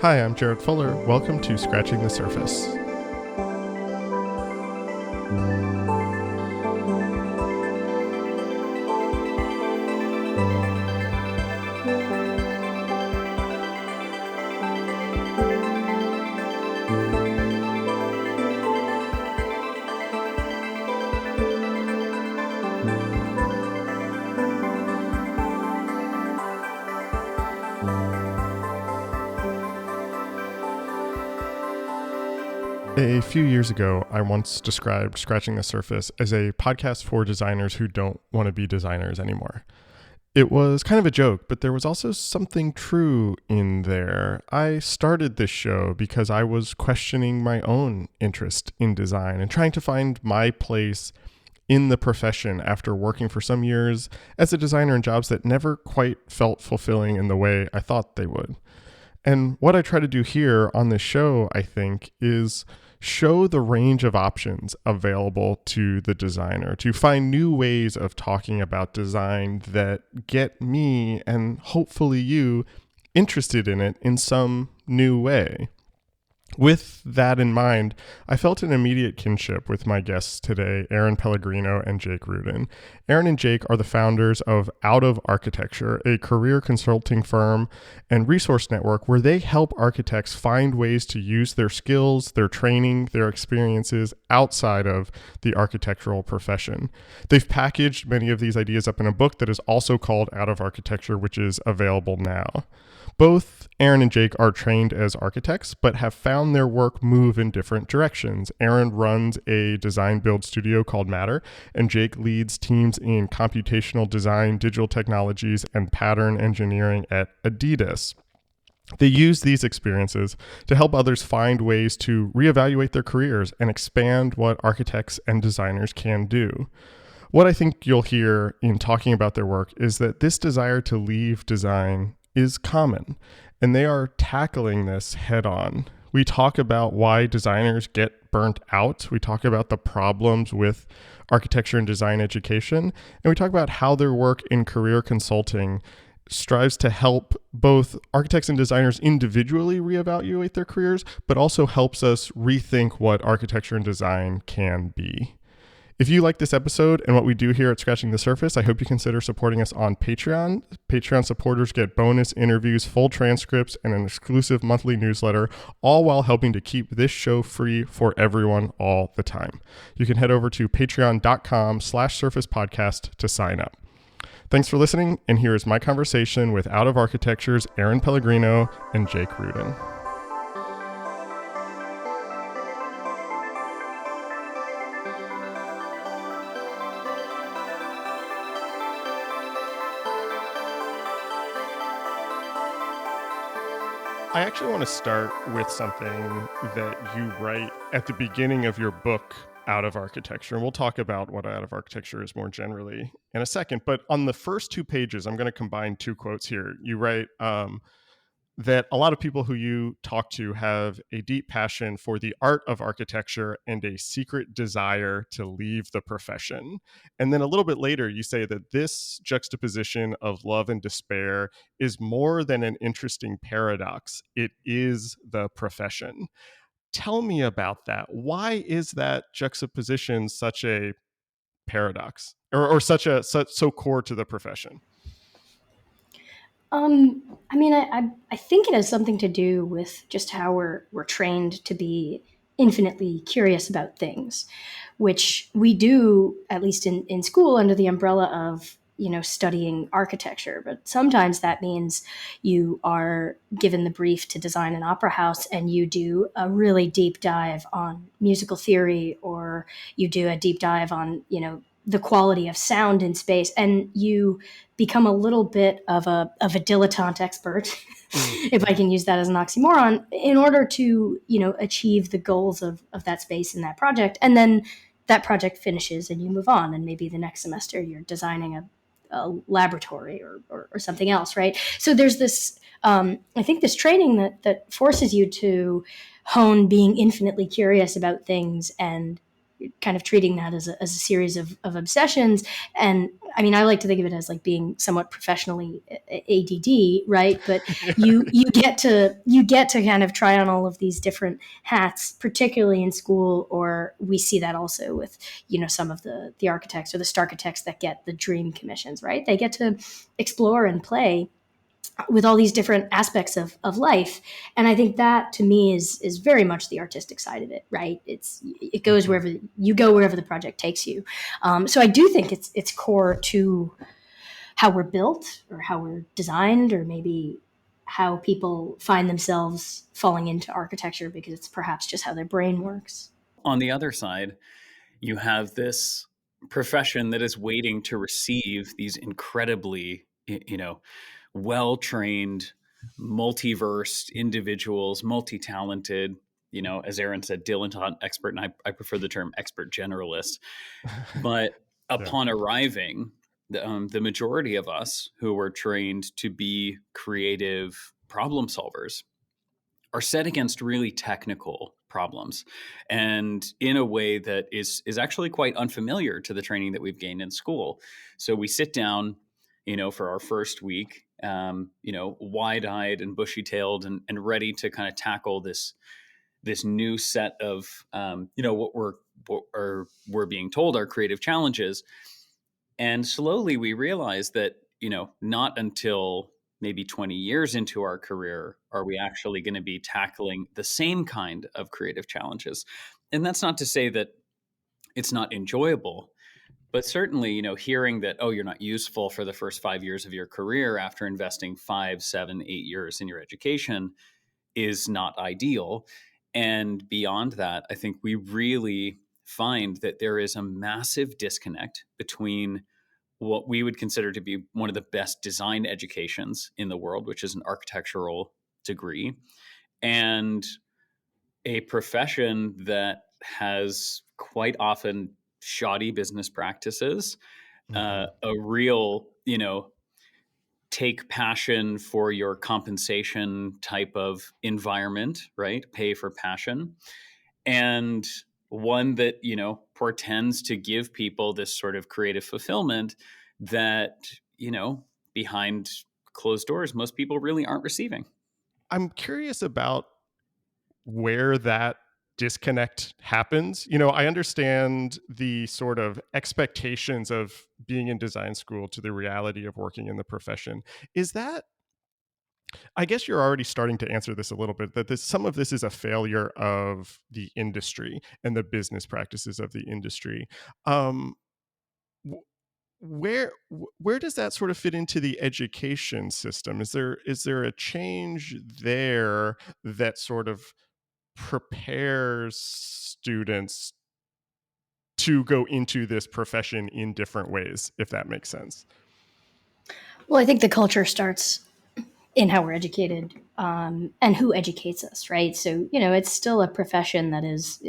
Hi, I'm Jared Fuller. Welcome to Scratching the Surface. A few years ago, I once described Scratching the Surface as a podcast for designers who don't want to be designers anymore. It was kind of a joke, but there was also something true in there. I started this show because I was questioning my own interest in design and trying to find my place in the profession after working for some years as a designer in jobs that never quite felt fulfilling in the way I thought they would. And what I try to do here on this show, I think, is show the range of options available to the designer, to find new ways of talking about design that get me and hopefully you interested in it in some new way. With that in mind, I felt an immediate kinship with my guests today, Erin Pellegrino and Jake Rudin. Erin and Jake are the founders of Out of Architecture, a career consulting firm and resource network where they help architects find ways to use their skills, their training, their experiences outside of the architectural profession. They've packaged many of these ideas up in a book that is also called Out of Architecture, which is available now. Both Erin and Jake are trained as architects, but have found their work move in different directions. Erin runs a design build studio called Matter, and Jake leads teams in computational design, digital technologies, and pattern engineering at Adidas. They use these experiences to help others find ways to reevaluate their careers and expand what architects and designers can do. What I think you'll hear in talking about their work is that this desire to leave design is common, and they are tackling this head on. We talk about why designers get burnt out. We talk about the problems with architecture and design education, and we talk about how their work in career consulting strives to help both architects and designers individually reevaluate their careers, but also helps us rethink what architecture and design can be. If you like this episode and what we do here at Scratching the Surface, I hope you consider supporting us on Patreon. Patreon supporters get bonus interviews, full transcripts, and an exclusive monthly newsletter, all while helping to keep this show free for everyone all the time. You can head over to patreon.com/surfacepodcast to sign up. Thanks for listening, and here is my conversation with Out of Architecture's Erin Pellegrino and Jake Rudin. I actually want to start with something that you write at the beginning of your book, Out of Architecture. And we'll talk about what Out of Architecture is more generally in a second. But on the first 2 pages, I'm going to combine 2 quotes here. You write that a lot of people who you talk to have a deep passion for the art of architecture and a secret desire to leave the profession. And then a little bit later, you say that this juxtaposition of love and despair is more than an interesting paradox. It is the profession. Tell me about that. Why is that juxtaposition such a paradox or so core to the profession? I think it has something to do with just how we're trained to be infinitely curious about things, which we do, at least in school, under the umbrella of, studying architecture. But sometimes that means you are given the brief to design an opera house and you do a really deep dive on musical theory, or you do a deep dive on, the quality of sound in space, and you become a little bit of a dilettante expert, if I can use that as an oxymoron, in order to, achieve the goals of that space in that project. And then that project finishes and you move on, and maybe the next semester you're designing a laboratory or something else, right? So there's this, I think this training that forces you to hone being infinitely curious about things and kind of treating that as a series of obsessions. And I mean, I like to think of it as like being somewhat professionally ADD, right? But Yeah. you get to kind of try on all of these different hats, particularly in school, or we see that also with some of the architects or the star architects that get the dream commissions, right? They get to explore and play with all these different aspects of life. And I think that to me is very much the artistic side of it, right? It goes Mhm. wherever you go, wherever the project takes you. So I do think it's core to how we're built or how we're designed, or maybe how people find themselves falling into architecture because it's perhaps just how their brain works. On the other side, you have this profession that is waiting to receive these incredibly, well trained, multiverse individuals, multi talented, as Erin said, dilettante expert, and I prefer the term expert generalist. But Yeah. upon arriving, the majority of us who were trained to be creative problem solvers are set against really technical problems, and in a way that is actually quite unfamiliar to the training that we've gained in school. So we sit down, for our first week, wide-eyed and bushy-tailed, and ready to kind of tackle this new set of what we're being told are creative challenges. And slowly we realize that, not until maybe 20 years into our career are we actually going to be tackling the same kind of creative challenges. And that's not to say that it's not enjoyable, but certainly, hearing that, oh, you're not useful for the first 5 years of your career after investing 5, 7, 8 years in your education is not ideal. And beyond that, I think we really find that there is a massive disconnect between what we would consider to be one of the best design educations in the world, which is an architectural degree, and a profession that has quite often shoddy business practices, Mhm. a real, take passion for your compensation type of environment, right? Pay for passion. And one that, portends to give people this sort of creative fulfillment that, behind closed doors, most people really aren't receiving. I'm curious about where that disconnect happens. I understand the sort of expectations of being in design school to the reality of working in the profession. Is that, I guess you're already starting to answer this a little bit, that some of this is a failure of the industry and the business practices of the industry. Um, wh- where does that sort of fit into the education system? Is there a change there that sort of prepares students to go into this profession in different ways, if that makes sense? Well, I think the culture starts in how we're educated, and who educates us, right? So it's still a profession that is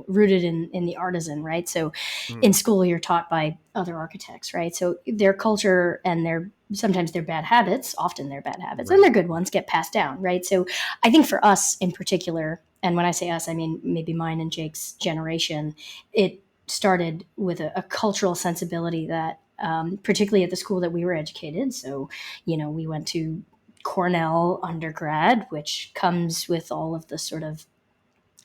rooted in the artisan, right? So in Mm, school you're taught by other architects, right? So their culture and their sometimes their bad habits, often their bad habits and right. their good ones, get passed down, right? So I think for us in particular, and when I say us I mean maybe mine and Jake's generation, it started with a cultural sensibility that, particularly at the school that we were educated. So we went to Cornell undergrad, which comes with all of the sort of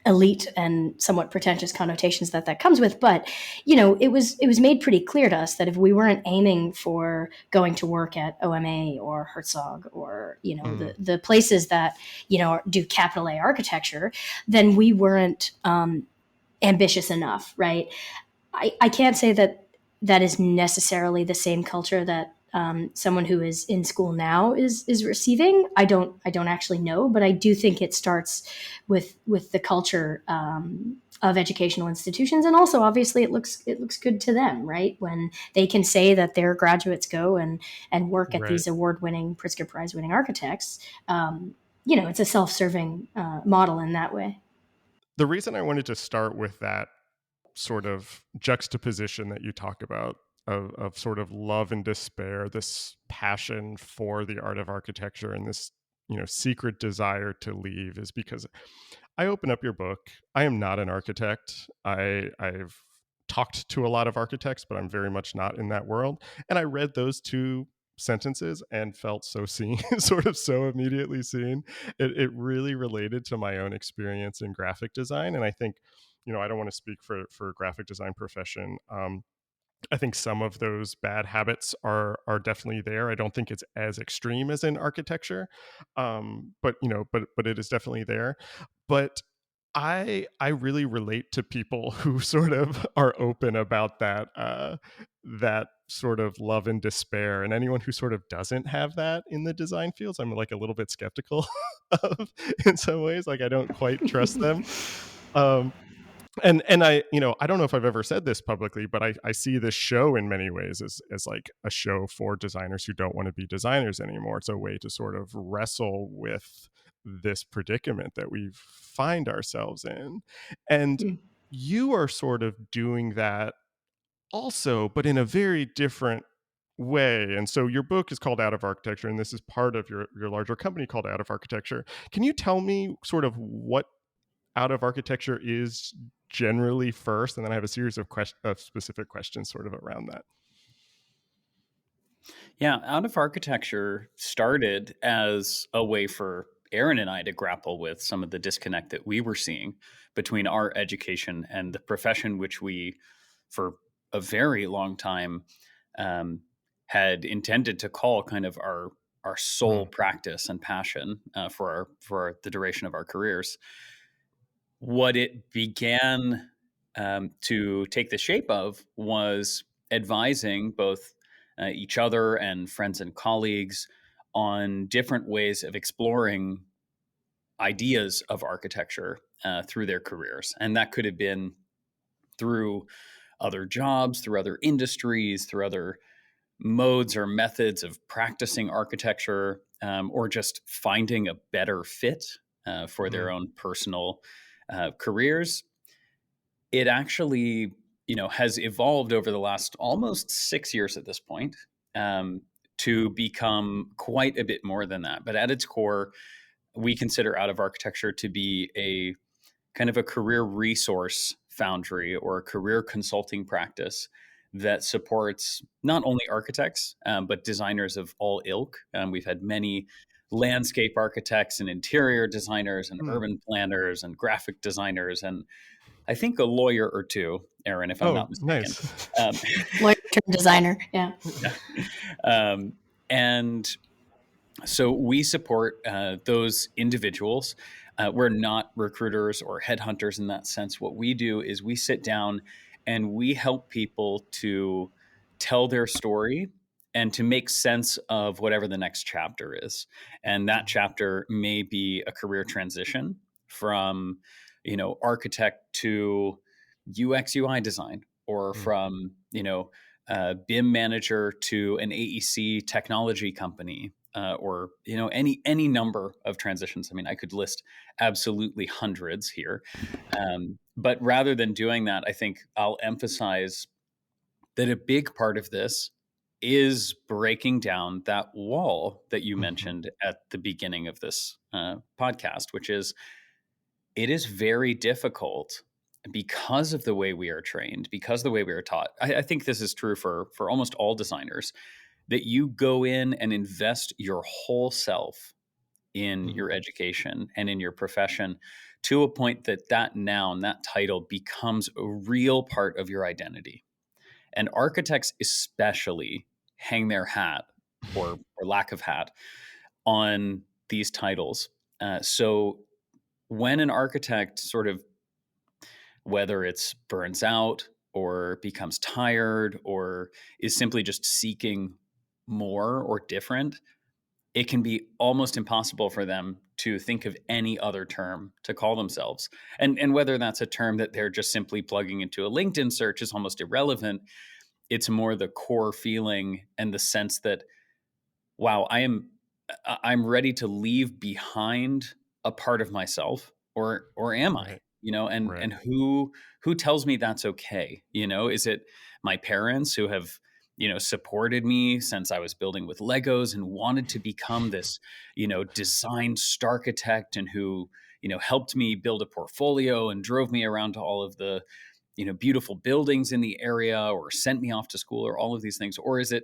elite and somewhat pretentious connotations that comes with. But it was made pretty clear to us that if we weren't aiming for going to work at OMA or Herzog or Mm, the places that do capital A architecture, then we weren't ambitious enough, right? I can't say that that is necessarily the same culture that, someone who is in school now is receiving. I don't actually know, but I do think it starts with the culture, of educational institutions, and also obviously it looks good to them, right? When they can say that their graduates go and work at right. these award-winning Pritzker Prize-winning architects. It's a self-serving model in that way. The reason I wanted to start with that sort of juxtaposition that you talk about of sort of love and despair, this passion for the art of architecture and this secret desire to leave, is because I open up your book. I am not an architect. I've talked to a lot of architects, but I'm very much not in that world. And I read those two sentences and felt so seen, sort of so immediately seen. It really related to my own experience in graphic design. And I think, I don't want to speak for graphic design profession. I think some of those bad habits are definitely there. I don't think it's as extreme as in architecture, but it is definitely there. But I really relate to people who sort of are open about that sort of love and despair, and anyone who sort of doesn't have that in the design fields, I'm like a little bit skeptical of in some ways. Like I don't quite trust them. Um, and I don't know if I've ever said this publicly, but I see this show in many ways as like a show for designers who don't want to be designers anymore. It's a way to sort of wrestle with this predicament that we find ourselves in. And Mm. you are sort of doing that also, but in a very different way. And so your book is called Out of Architecture, and this is part of your larger company called Out of Architecture. Can you tell me sort of what Out of Architecture is generally first, and then I have a series of specific questions sort of around that? Yeah, Out of Architecture started as a way for Erin and I to grapple with some of the disconnect that we were seeing between our education and the profession, which we, for a very long time, um, had intended to call kind of our sole Mm, practice and passion for the duration of our careers. What it began to take the shape of was advising both each other and friends and colleagues on different ways of exploring ideas of architecture through their careers. And that could have been through other jobs, through other industries, through other modes or methods of practicing architecture, or just finding a better fit for their mm, own personal careers. It actually, has evolved over the last almost 6 years at this point, to become quite a bit more than that. But at its core, we consider Out of Architecture to be a kind of a career resource foundry or a career consulting practice that supports not only architects, but designers of all ilk. We've had many landscape architects and interior designers and mm. urban planners and graphic designers and I think a lawyer or two, Erin, if I'm Oh, not mistaken. nice. Um, Lawyer turned designer. Yeah. yeah. And so we support those individuals. We're not recruiters or headhunters in that sense. What we do is we sit down and we help people to tell their story and to make sense of whatever the next chapter is. And that chapter may be a career transition from, architect to UX UI design, or Mm, from, BIM manager to an AEC technology company, or any number of transitions. I mean, I could list absolutely hundreds here, but rather than doing that, I think I'll emphasize that a big part of this is breaking down that wall that you mhm, mentioned at the beginning of this podcast, which is it is very difficult because of the way we are trained, because of the way we are taught. I think this is true for almost all designers, that you go in and invest your whole self in mm, your education and in your profession to a point that that noun, that title becomes a real part of your identity. And architects especially hang their hat, or lack of hat, on these titles. So when an architect sort of, whether it's burns out or becomes tired or is simply just seeking more or different, it can be almost impossible for them to think of any other term to call themselves. And whether that's a term that they're just simply plugging into a LinkedIn search is almost irrelevant. It's more the core feeling and the sense that, wow, I'm ready to leave behind a part of myself, or am I? right, And right. who tells me that's okay? Is it my parents who have supported me since I was building with Legos and wanted to become this design starchitect, and who helped me build a portfolio and drove me around to all of the, beautiful buildings in the area, or sent me off to school, or all of these things? Or is it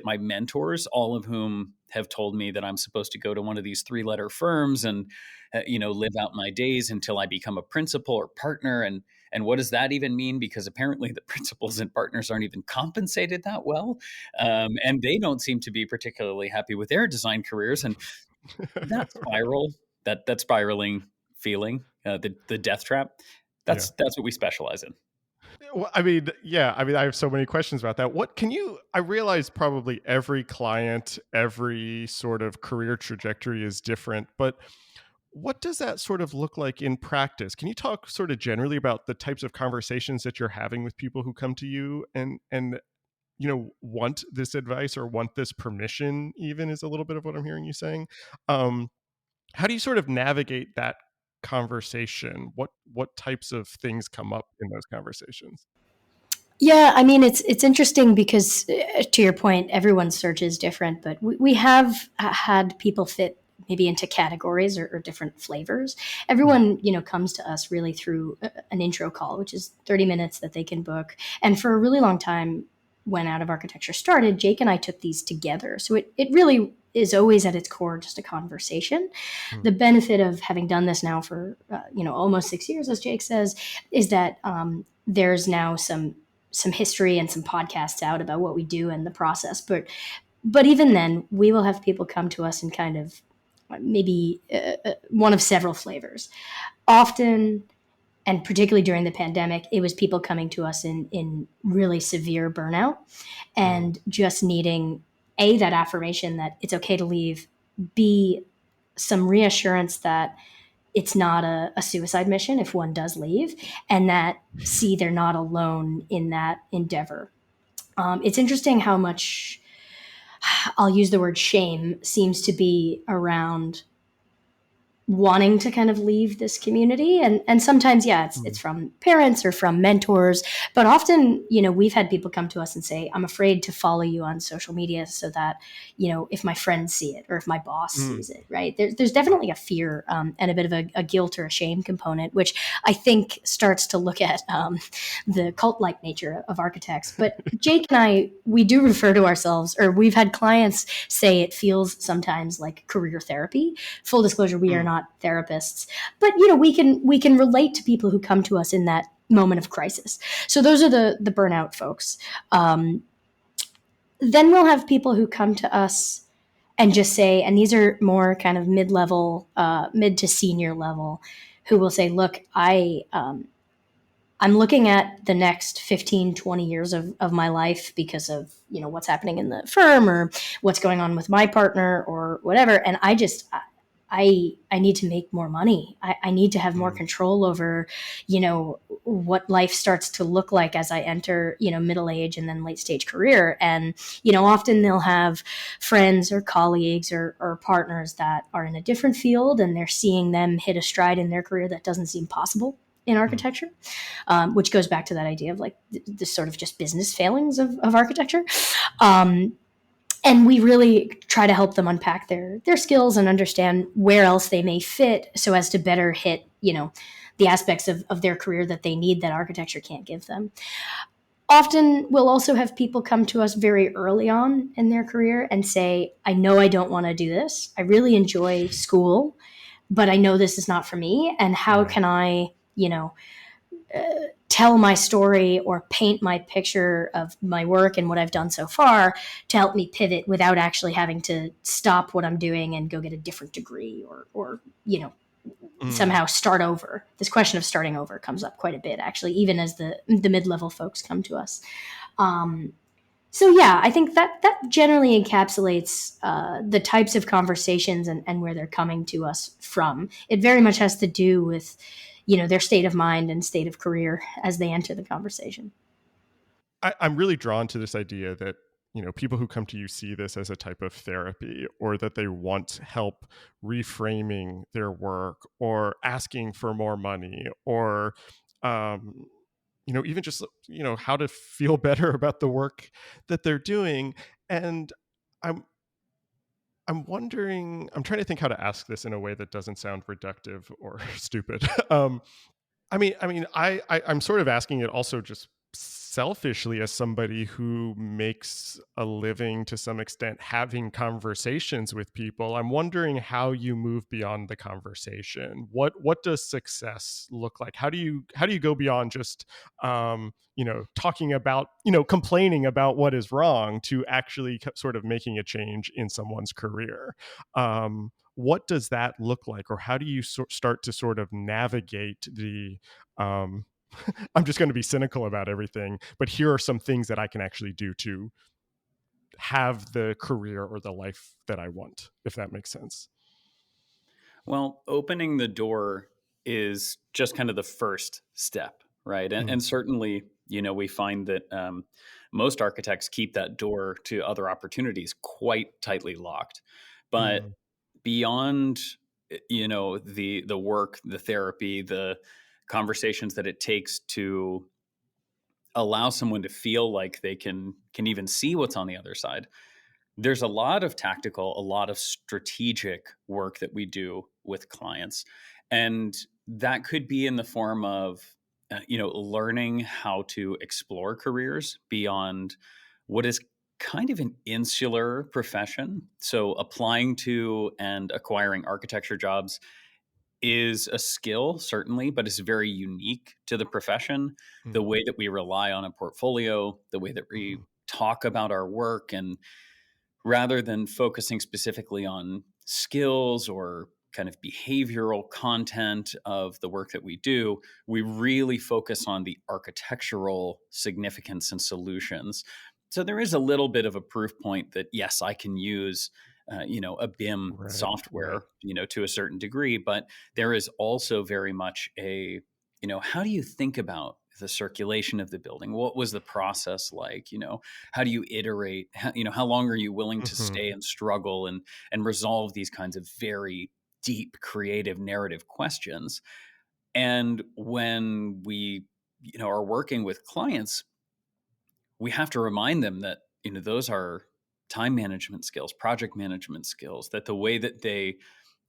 my mentors, all of whom have told me that I'm supposed to go to one of these 3-letter firms and, live out my days until I become a principal or partner? And what does that even mean? Because apparently the principals and partners aren't even compensated that well. And they don't seem to be particularly happy with their design careers. And that spiral, that spiraling feeling, the death trap, Yeah. that's what we specialize in. Well, I mean, yeah, I mean, I have so many questions about that. I realize probably every client, every sort of career trajectory is different, but what does that sort of look like in practice? Can you talk sort of generally about the types of conversations that you're having with people who come to you and want this advice or want this permission, even, is a little bit of what I'm hearing you saying. Um, how do you sort of navigate that conversation? What types of things come up in those conversations? Yeah, I mean, it's interesting because, to your point, everyone's search is different, but we have had people fit maybe into categories or different flavors. Mm, Everyone, comes to us really through an intro call, which is 30 minutes that they can book. And for a really long time, when Out of Architecture started, Jake and I took these together. So it really is always at its core just a conversation. mm, The benefit of having done this now for, almost 6 years, as Jake says, is that there's now some history and some podcasts out about what we do and the process. But even then, we will have people come to us in kind of maybe one of several flavors. Often, and particularly during the pandemic, it was people coming to us in really severe burnout mm, and just needing A, that affirmation that it's okay to leave, B, some reassurance that it's not a suicide mission if one does leave, and that C, they're not alone in that endeavor. It's interesting how much, I'll use the word shame, seems to be around wanting to kind of leave this community, and sometimes, yeah, it's mm, from parents or from mentors, but often, we've had people come to us and say, I'm afraid to follow you on social media so that, if my friends see it or if my boss mm. sees it, right? There's definitely a fear, and a bit of a guilt or a shame component, which I think starts to look at the cult-like nature of architects. But Jake and I, we do refer to ourselves, or we've had clients say it feels sometimes like career therapy. Full disclosure, we are Mm, not therapists, but we can relate to people who come to us in that moment of crisis. So those are the burnout folks. Then we'll have people who come to us and just say, and these are more kind of mid-level, mid to senior level, who will say, look, I'm looking at the next 15, 20 years of my life because of, what's happening in the firm or what's going on with my partner or whatever. And I need to make more money. I need to have more mm, control over, what life starts to look like as I enter, middle age and then late stage career. And, often they'll have friends or colleagues or partners that are in a different field, and they're seeing them hit a stride in their career that doesn't seem possible in mm, architecture, which goes back to that idea of like this sort of just business failings of architecture. Um, and we really try to help them unpack their skills and understand where else they may fit so as to better hit, the aspects of their career that they need that architecture can't give them. Often we'll also have people come to us very early on in their career and say, I know I don't want to do this. I really enjoy school, but I know this is not for me. And how right. can I, tell my story or paint my picture of my work and what I've done so far to help me pivot without actually having to stop what I'm doing and go get a different degree or Mm. somehow start over. This question of starting over comes up quite a bit, actually, even as the mid-level folks come to us. Um, so yeah, I think that generally encapsulates the types of conversations and where they're coming to us from. It very much has to do with, their state of mind and state of career as they enter the conversation. I'm really drawn to this idea that people who come to you see this as a type of therapy, or that they want help reframing their work, or asking for more money, or um, even just how to feel better about the work that they're doing. And I'm I'm wondering, I'm trying to think how to ask this in a way that doesn't sound reductive or stupid. I'm sort of asking it also just selfishly as somebody who makes a living to some extent having conversations with people. I'm wondering how you move beyond the conversation. What does success look like? How do you go beyond just talking about, complaining about what is wrong to actually sort of making a change in someone's career? What does that look like, or how do you start to sort of navigate the um, I'm just going to be cynical about everything, but here are some things that I can actually do to have the career or the life that I want, if that makes sense. Well, opening the door is just kind of the first step, right? And certainly, we find that most architects keep that door to other opportunities quite tightly locked. But Mm. beyond, the work, the therapy, the conversations that it takes to allow someone to feel like they can even see what's on the other side, there's a lot of tactical, a lot of strategic work that we do with clients. And that could be in the form of, learning how to explore careers beyond what is kind of an insular profession. So applying to and acquiring architecture jobs is a skill, certainly, but it's very unique to the profession. The Mm. way that we rely on a portfolio, the way that we Mhm. talk about our work, and rather than focusing specifically on skills or kind of behavioral content of the work that we do, we really focus on the architectural significance and solutions. So there is a little bit of a proof point that yes, I can use a BIM Right, right. software, to a certain degree, but there is also very much a, how do you think about the circulation of the building? What was the process like? How do you iterate? How long are you willing to Mhm. stay and struggle and resolve these kinds of very deep, creative, narrative questions? And when we, are working with clients, we have to remind them that those are time management skills, project management skills. That the way that they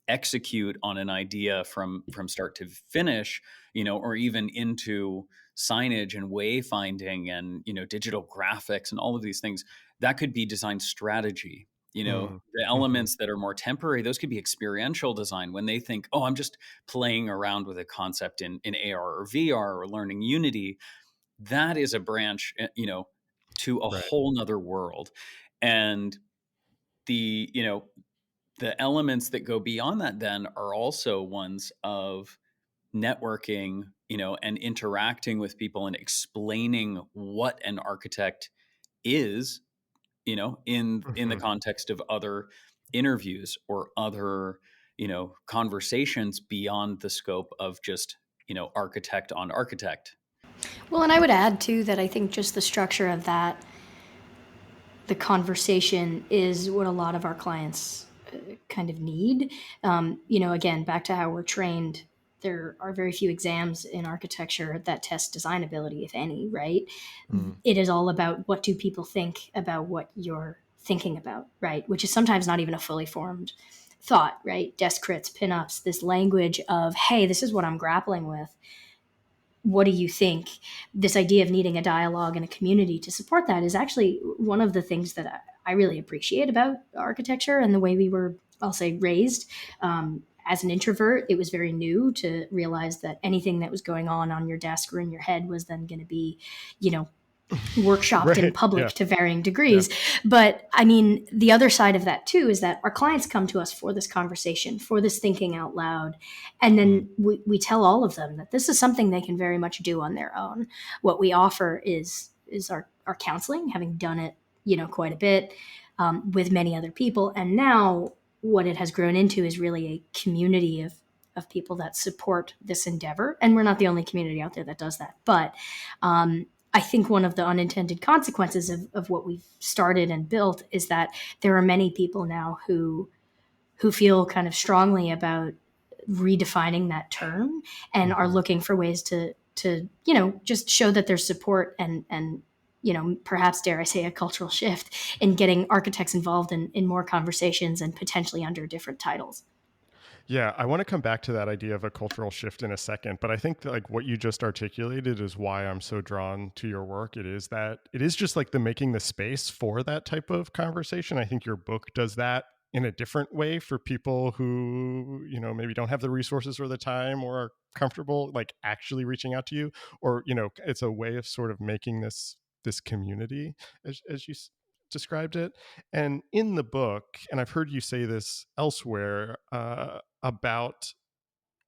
execute on an idea from start to finish, or even into signage and wayfinding and digital graphics and all of these things, that could be design strategy. Mm. The Mhm. elements that are more temporary, those could be experiential design. When they think, oh, I'm just playing around with a concept in AR or VR or learning Unity, that is a branch, to a Right. whole nother world. And the, the elements that go beyond that then are also ones of networking, and interacting with people and explaining what an architect is, in the Mhm. context of other interviews or other, conversations beyond the scope of just, architect on architect. Well, and I would add too that I think just the structure of that, the conversation is what a lot of our clients kind of need. Again, back to how we're trained, there are very few exams in architecture that test design ability, if any, right? Mm. It is all about what do people think about what you're thinking about, right? Which is sometimes not even a fully formed thought, right? Desk crits, pinups, this language of, hey, this is what I'm grappling with. What do you think? This idea of needing a dialogue and a community to support that is actually one of the things that I really appreciate about architecture and the way we were, I'll say, raised. As an introvert, it was very new to realize that anything that was going on your desk or in your head was then going to be, you know, workshopped in Right. Yeah. public to varying Yeah. degrees. But I mean, the other side of that too is that our clients come to us for this conversation, for this thinking out loud. And Mm. then we tell all of them that this is something they can very much do on their own. What we offer is our counseling, having done it, quite a bit with many other people. And now what it has grown into is really a community of people that support this endeavor. And we're not the only community out there that does that. But I think one of the unintended consequences of what we've started and built is that there are many people now who feel kind of strongly about redefining that term and are Mhm. looking for ways to just show that there's support and perhaps dare I say, a cultural shift in getting architects involved in more conversations and potentially under different titles. Yeah, I want to come back to that idea of a cultural shift in a second, but I think that, like, what you just articulated is why I'm so drawn to your work. It is just like the making the space for that type of conversation. I think your book does that in a different way for people who, maybe don't have the resources or the time or are comfortable like actually reaching out to you, or, it's a way of sort of making this community as you described it. And in the book, and I've heard you say this elsewhere, about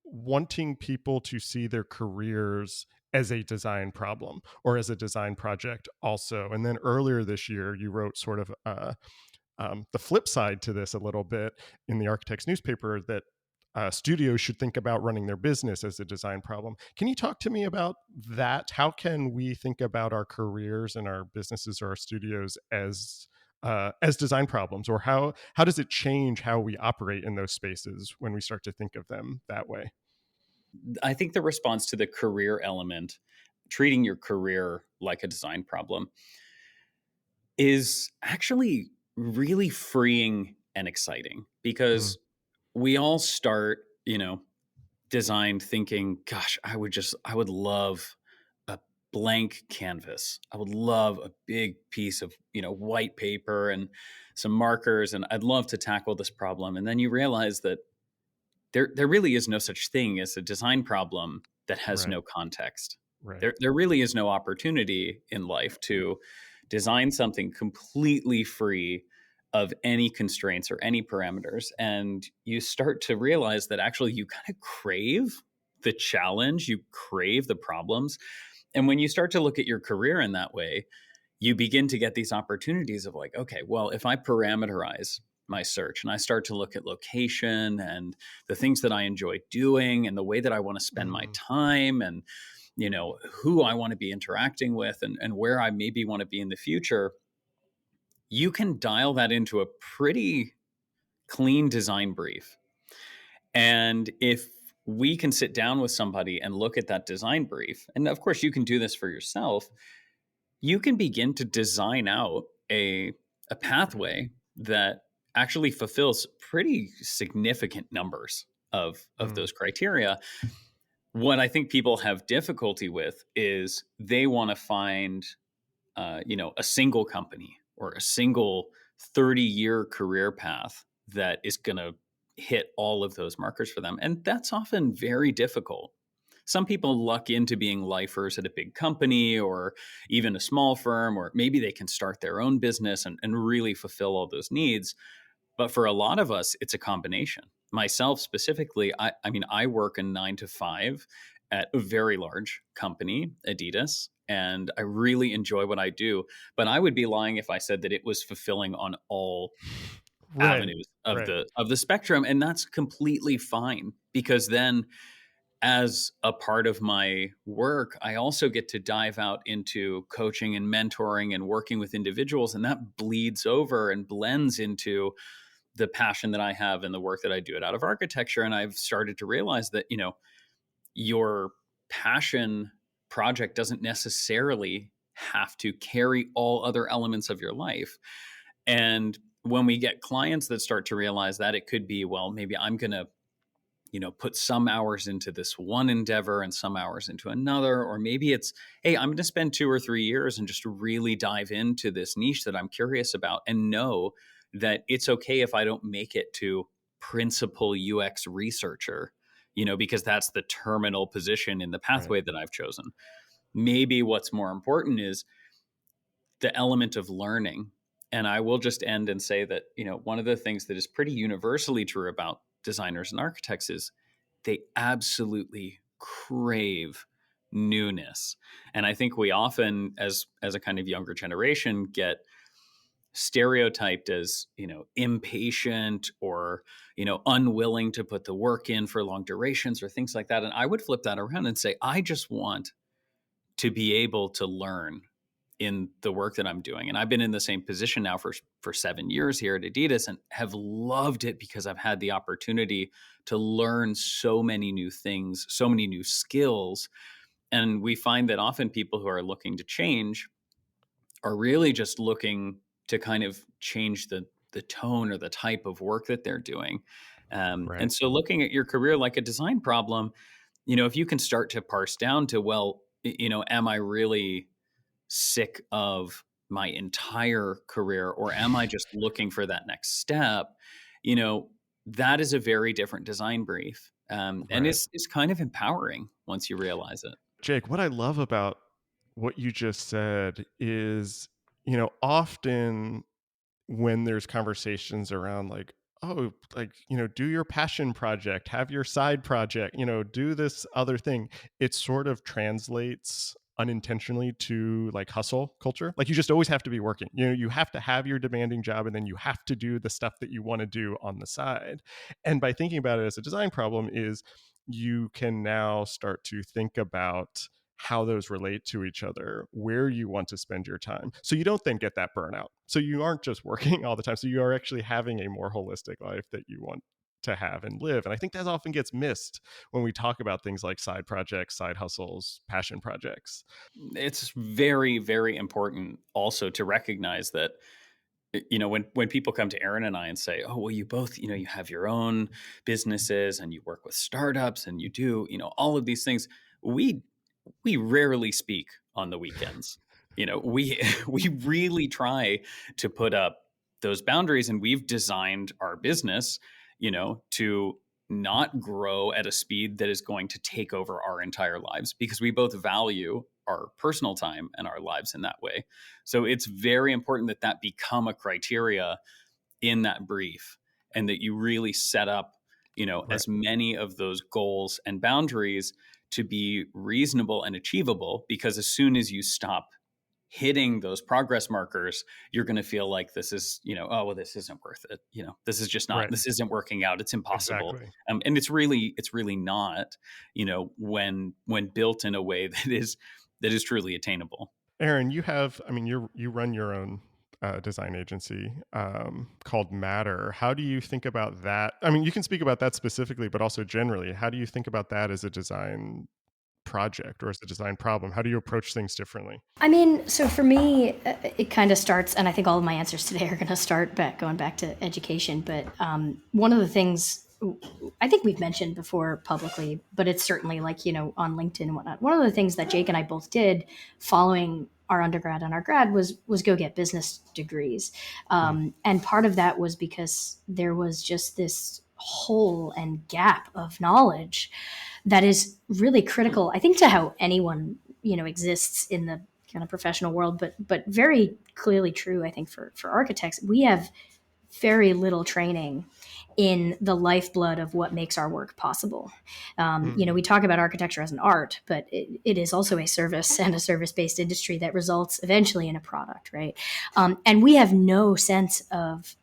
wanting people to see their careers as a design problem or as a design project also. And then earlier this year, you wrote sort of the flip side to this a little bit in the Architect's newspaper, that studios should think about running their business as a design problem. Can you talk to me about that? How can we think about our careers and our businesses or our studios as design problems, or how does it change how we operate in those spaces when we start to think of them that way? I think the response to the career element, treating your career like a design problem, is actually really freeing and exciting, Mm, because we all start, designed thinking, gosh, I would love a blank canvas. I would love a big piece of, white paper and some markers, and I'd love to tackle this problem. And then you realize that there really is no such thing as a design problem that has right, no context. right. There really is no opportunity in life to design something completely free of any constraints or any parameters. And you start to realize that actually you kind of crave the challenge, you crave the problems. And when you start to look at your career in that way, you begin to get these opportunities of like, okay, well, if I parameterize my search and I start to look at location and the things that I enjoy doing and the way that I want to spend my Mm, time, and who I want to be interacting with, and where I maybe want to be in the future, you can dial that into a pretty clean design brief. And if we can sit down with somebody and look at that design brief, and of course you can do this for yourself, you can begin to design out a pathway that actually fulfills pretty significant numbers of mm, those criteria. What I think people have difficulty with is they want to find a single company or a single 30-year career path that is going to hit all of those markers for them, and that's often very difficult. Some people luck into being lifers at a big company or even a small firm, or maybe they can start their own business and really fulfill all those needs. But for a lot of us, it's a combination. Myself specifically, I mean, I work a 9 to 5 at a very large company, Adidas, and I really enjoy what I do. But I would be lying if I said that it was fulfilling on all right, avenues of right. the spectrum, and that's completely fine, because then as a part of my work, I also get to dive out into coaching and mentoring and working with individuals, and that bleeds over and blends into the passion that I have and the work that I do out of architecture. And I've started to realize that, your passion project doesn't necessarily have to carry all other elements of your life. And when we get clients that start to realize that, it could be, well, maybe I'm going to put some hours into this one endeavor and some hours into another. Or maybe it's, hey, I'm going to spend 2 or 3 years and just really dive into this niche that I'm curious about, and know that it's okay if I don't make it to principal UX researcher, because that's the terminal position in the Right. pathway that I've chosen. Maybe what's more important is the element of learning. And I will just end and say that, one of the things that is pretty universally true about designers and architects is they absolutely crave newness. And I think we often, as a kind of younger generation, get stereotyped as, impatient, or, unwilling to put the work in for long durations or things like that. And I would flip that around and say, I just want to be able to learn in the work that I'm doing. And I've been in the same position now for 7 years here at Adidas, and have loved it because I've had the opportunity to learn so many new things, so many new skills. And we find that often people who are looking to change are really just looking to kind of change the tone or the type of work that they're doing. Right. And so looking at your career like a design problem, if you can start to parse down to, well, am I really sick of my entire career, or am I just looking for that next step? You know, that is a very different design brief. And Right. it's kind of empowering once you realize it. Jake, what I love about what you just said is, often when there's conversations around like, oh, like, do your passion project, have your side project, do this other thing, it sort of translates unintentionally to like hustle culture. Like you just always have to be working. You have to have your demanding job and then you have to do the stuff that you want to do on the side. And by thinking about it as a design problem is you can now start to think about how those relate to each other, where you want to spend your time. So you don't then get that burnout. So you aren't just working all the time. So you are actually having a more holistic life that you want to have and live. And I think that often gets missed when we talk about things like side projects, side hustles, passion projects. It's very, very important also to recognize that, when people come to Erin and I and say, oh, well, you both, you have your own businesses and you work with startups and you do, all of these things, we we rarely speak on the weekends. We we really try to put up those boundaries, and we've designed our business, to not grow at a speed that is going to take over our entire lives, because we both value our personal time and our lives in that way. So it's very important that that become a criteria in that brief, and that you really set up, Right. as many of those goals and boundaries to be reasonable and achievable, because as soon as you stop hitting those progress markers, you're going to feel like this is, oh, well, this isn't worth it. This is just not, Right. this isn't working out. It's impossible. Exactly. And it's really not, when built in a way that is truly attainable. Erin, you run your own design agency called Matter. How do you think about that? I mean, you can speak about that specifically, but also generally, how do you think about that as a design project or as a design problem? How do you approach things differently? I mean, so for me, it kind of starts, and I think all of my answers today are going to start going back to education. But one of the things I think we've mentioned before publicly, but it's certainly like, on LinkedIn and whatnot. One of the things that Jake and I both did following our undergrad and our grad was go get business degrees. Mm. And part of that was because there was just this hole and gap of knowledge that is really critical, I think, to how anyone, exists in the kind of professional world, but very clearly true, I think, for architects. We have very little training in the lifeblood of what makes our work possible. We talk about architecture as an art, but it is also a service and a service-based industry that results eventually in a product, right? And we have no sense of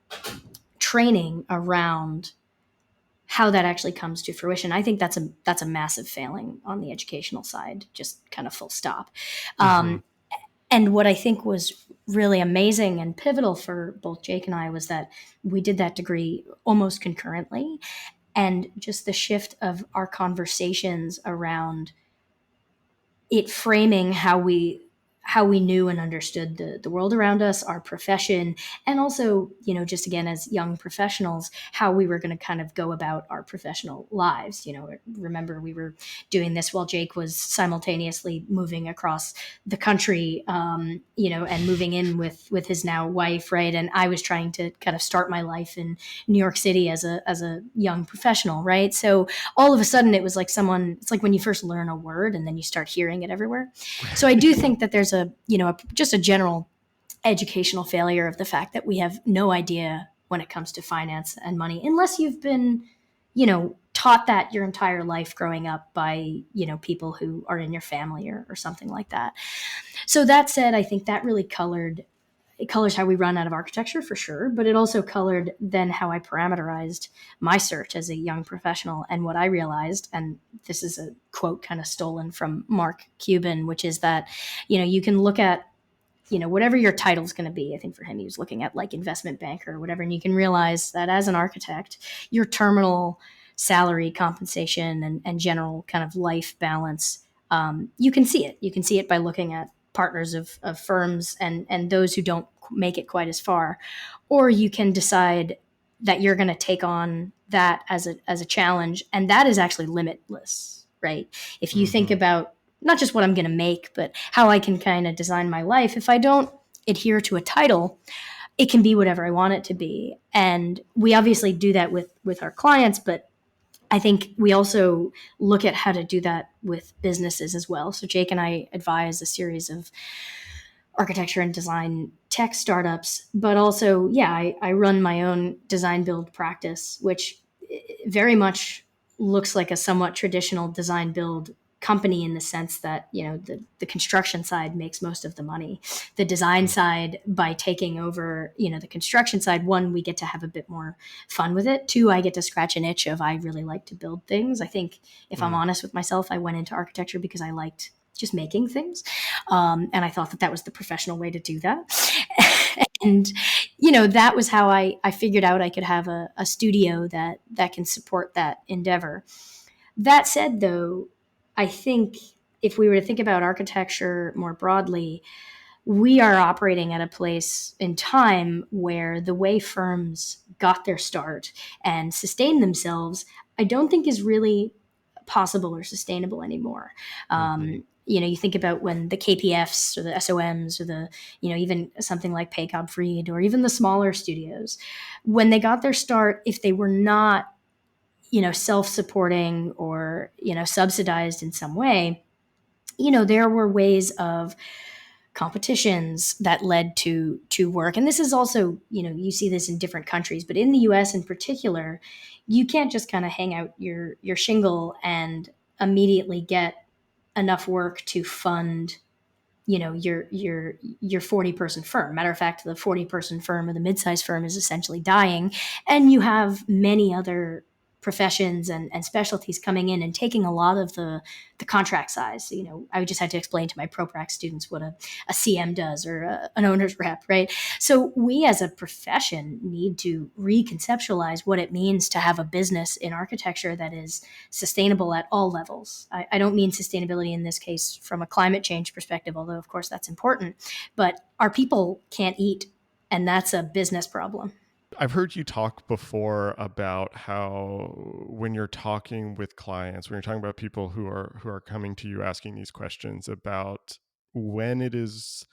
training around how that actually comes to fruition. I think that's a massive failing on the educational side, just kind of full stop. Mm-hmm. And what I think was really amazing and pivotal for both Jake and I was that we did that degree almost concurrently, and just the shift of our conversations around it framing how we knew and understood the world around us, our profession, and also, just again, as young professionals, how we were going to kind of go about our professional lives. Remember, we were doing this while Jake was simultaneously moving across the country, and moving in with his now wife, right? And I was trying to kind of start my life in New York City as a young professional, right? So all of a sudden, it was like it's like when you first learn a word and then you start hearing it everywhere. So I do think that there's just a general educational failure of the fact that we have no idea when it comes to finance and money, unless you've been, taught that your entire life growing up by, people who are in your family or something like that. So that said, I think that really colors how we run out of architecture for sure, but it also colored then how I parameterized my search as a young professional. And what I realized, and this is a quote kind of stolen from Mark Cuban, which is that, you can look at, whatever your title is going to be. I think for him, he was looking at like investment banker or whatever. And you can realize that as an architect, your terminal salary, compensation, and general kind of life balance, you can see it. You can see it by looking at partners of firms and those who don't make it quite as far, or you can decide that you're going to take on that as a challenge, and that is actually limitless, right? If you think about not just what I'm going to make, but how I can kind of design my life. If I don't adhere to a title, it can be whatever I want it to be. And we obviously do that with our clients, but I think we also look at how to do that with businesses as well. So Jake and I advise a series of architecture and design tech startups, but also, yeah, I run my own design build practice, which very much looks like a somewhat traditional design build company in the sense that, the construction side makes most of the money. The design side, by taking over, the construction side, one, we get to have a bit more fun with it. Two, I get to scratch an itch of I really like to build things. I think if I'm honest with myself, I went into architecture because I liked just making things. And I thought that was the professional way to do that. And, that was how I figured out I could have a studio that can support that endeavor. That said, though, I think if we were to think about architecture more broadly, we are operating at a place in time where the way firms got their start and sustained themselves, I don't think is really possible or sustainable anymore. You think about when the KPFs or the SOMs or the, even something like Paycom Freed or even the smaller studios, when they got their start, if they were not, self-supporting or, subsidized in some way, there were ways of competitions that led to work. And this is also, you see this in different countries, but in the US in particular, you can't just kind of hang out your shingle and immediately get enough work to fund, your 40-person firm. Matter of fact, the 40-person firm or the mid-sized firm is essentially dying, and you have many other professions and specialties coming in and taking a lot of the contract size. So, I just had to explain to my ProPrac students what a CM does or an owner's rep, right? So we as a profession need to reconceptualize what it means to have a business in architecture that is sustainable at all levels. I don't mean sustainability in this case from a climate change perspective, although of course that's important, but our people can't eat, and that's a business problem. I've heard you talk before about how when you're talking with clients, when you're talking about people who are coming to you asking these questions about when it is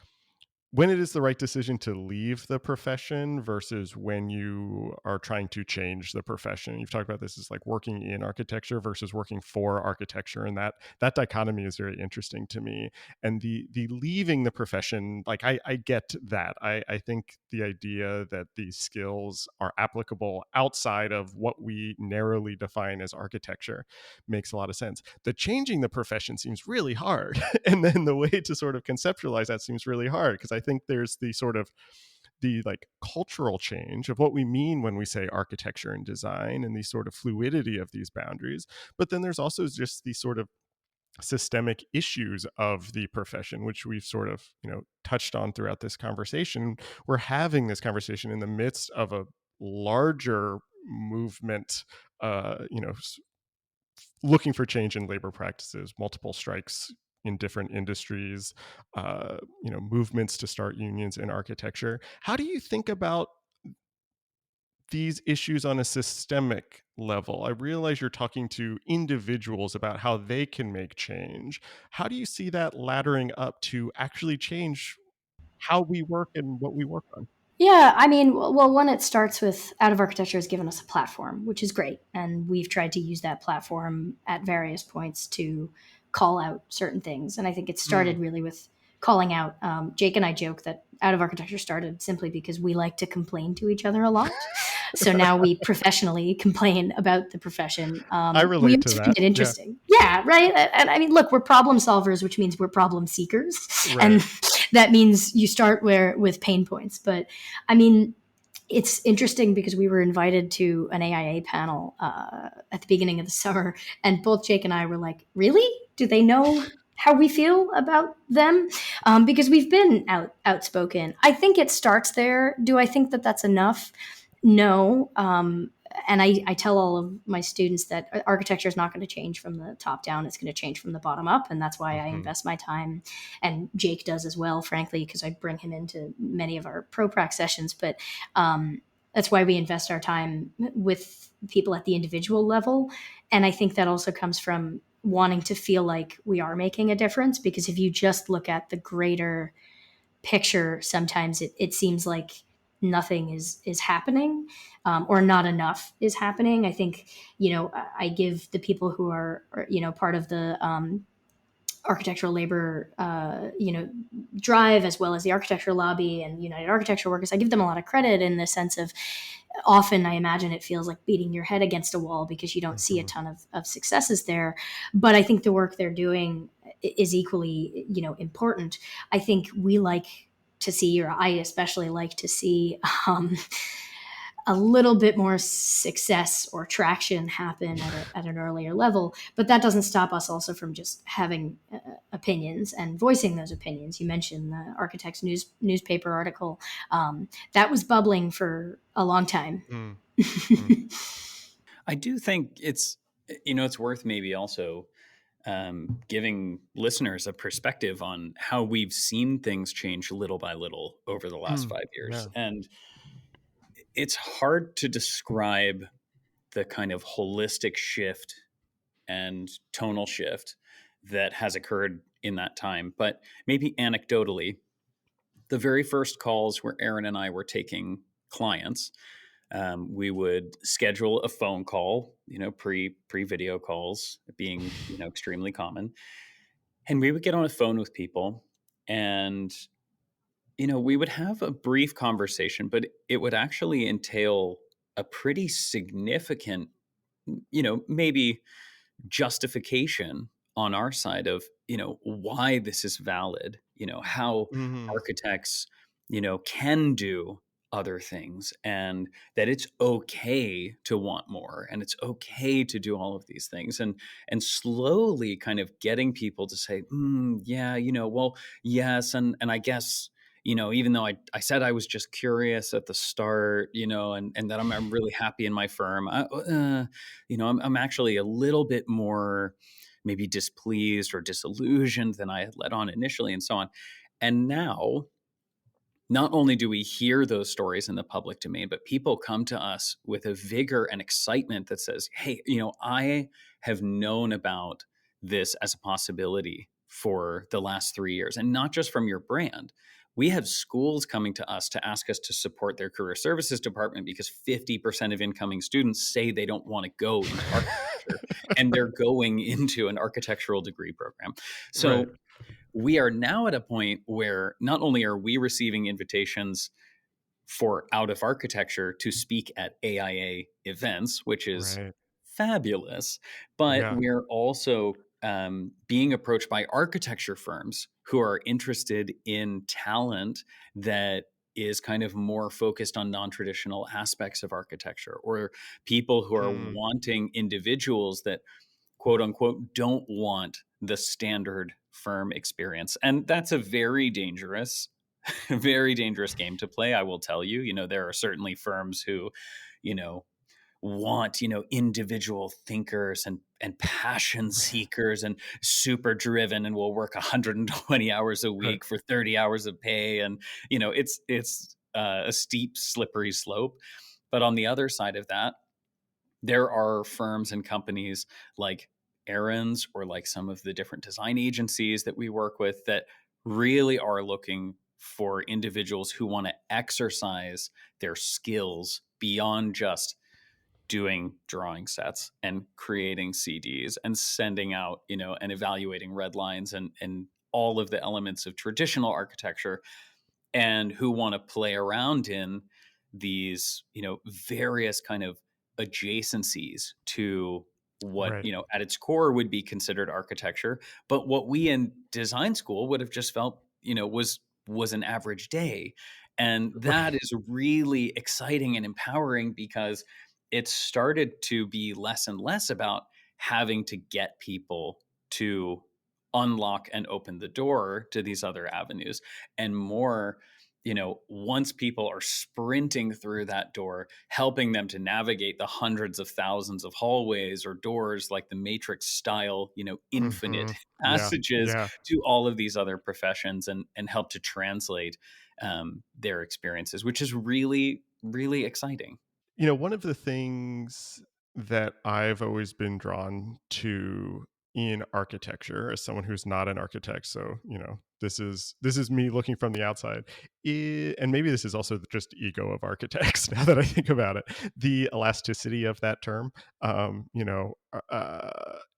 the right decision to leave the profession versus when you are trying to change the profession. You've talked about this as like working in architecture versus working for architecture, and that dichotomy is very interesting to me. And the leaving the profession, like I get that. I think the idea that these skills are applicable outside of what we narrowly define as architecture makes a lot of sense. The changing the profession seems really hard. And then the way to sort of conceptualize that seems really hard, because I think there's the sort of the like cultural change of what we mean when we say architecture and design and the sort of fluidity of these boundaries. But then there's also just the sort of systemic issues of the profession, which we've sort of, touched on throughout this conversation. We're having this conversation in the midst of a larger movement, looking for change in labor practices, multiple strikes in different industries, movements to start unions in architecture. How do you think about these issues on a systemic level? I realize you're talking to individuals about how they can make change. How do you see that laddering up to actually change how we work and what we work on? Yeah, I mean, well, one, it starts with Out of Architecture has given us a platform, which is great. And we've tried to use that platform at various points to call out certain things. And I think it started really with calling out. Jake and I joke that Out of Architecture started simply because we like to complain to each other a lot. So now we professionally complain about the profession. I We relate to also that. find it interesting. Yeah, right. And I mean, look, we're problem solvers, which means we're problem seekers. Right. And that means you start with pain points. But I mean, it's interesting because we were invited to an AIA panel at the beginning of the summer, and both Jake and I were like, really? Do they know how we feel about them? Because we've been outspoken. I think it starts there. Do I think that that's enough? No. and I tell all of my students that architecture is not going to change from the top down. It's going to change from the bottom up. And that's why I invest my time, and Jake does as well, frankly, because I bring him into many of our pro prac sessions. But that's why we invest our time with people at the individual level. And I think that also comes from wanting to feel like we are making a difference, because if you just look at the greater picture, sometimes it seems like nothing is happening, or not enough is happening. I think, I give the people who are part of the architectural labor, drive, as well as the architecture lobby and United Architecture Workers, I give them a lot of credit in the sense of, often I imagine it feels like beating your head against a wall because you don't see a ton of successes there. But I think the work they're doing is equally, important. I think we like to see, or I especially like to see, a little bit more success or traction happen at an earlier level. But that doesn't stop us also from just having opinions and voicing those opinions. You mentioned the Architects newspaper article. That was bubbling for a long time. I do think it's worth maybe also giving listeners a perspective on how we've seen things change little by little over the last 5 years. Yeah. And it's hard to describe the kind of holistic shift and tonal shift that has occurred in that time. But maybe anecdotally, the very first calls where Erin and I were taking clients, we would schedule a phone call, pre video calls being, extremely common. And we would get on a phone with people, and, we would have a brief conversation, but it would actually entail a pretty significant, maybe justification on our side of, why this is valid, how architects, can do other things, and that it's okay to want more, and it's okay to do all of these things, and slowly kind of getting people to say, yeah, well, yes, and I guess, even though I said I was just curious at the start, and that I'm really happy in my firm, I'm actually a little bit more maybe displeased or disillusioned than I had let on initially, and so on. And now, not only do we hear those stories in the public domain, but people come to us with a vigor and excitement that says, hey, I have known about this as a possibility for the last 3 years, and not just from your brand. We have schools coming to us to ask us to support their career services department because 50% of incoming students say they don't want to go into architecture and they're going into an architectural degree program. So we are now at a point where not only are we receiving invitations for out of architecture to speak at AIA events, which is fabulous, but we're also being approached by architecture firms who are interested in talent that is kind of more focused on non-traditional aspects of architecture, or people who are wanting individuals that, quote unquote, don't want the standard firm experience. And that's a very dangerous, very dangerous game to play. I will tell you, there are certainly firms who, want, individual thinkers and passion seekers and super driven, and will work 120 hours a week for 30 hours of pay. And, it's a steep, slippery slope. But on the other side of that, there are firms and companies like Erin's, or like some of the different design agencies that we work with, that really are looking for individuals who want to exercise their skills beyond just doing drawing sets and creating CDs and sending out, and evaluating red lines and all of the elements of traditional architecture, and who want to play around in these, various kind of adjacencies to what, at its core would be considered architecture, but what we in design school would have just felt, was an average day. And that is really exciting and empowering, because it started to be less and less about having to get people to unlock and open the door to these other avenues, and more once people are sprinting through that door, helping them to navigate the hundreds of thousands of hallways or doors, like the Matrix style, infinite Yeah. passages Yeah. to all of these other professions, and help to translate their experiences, which is really, really exciting. One of the things that I've always been drawn to in architecture as someone who's not an architect, so this is me looking from the outside, and maybe this is also just ego of architects. Now that I think about it, the elasticity of that term,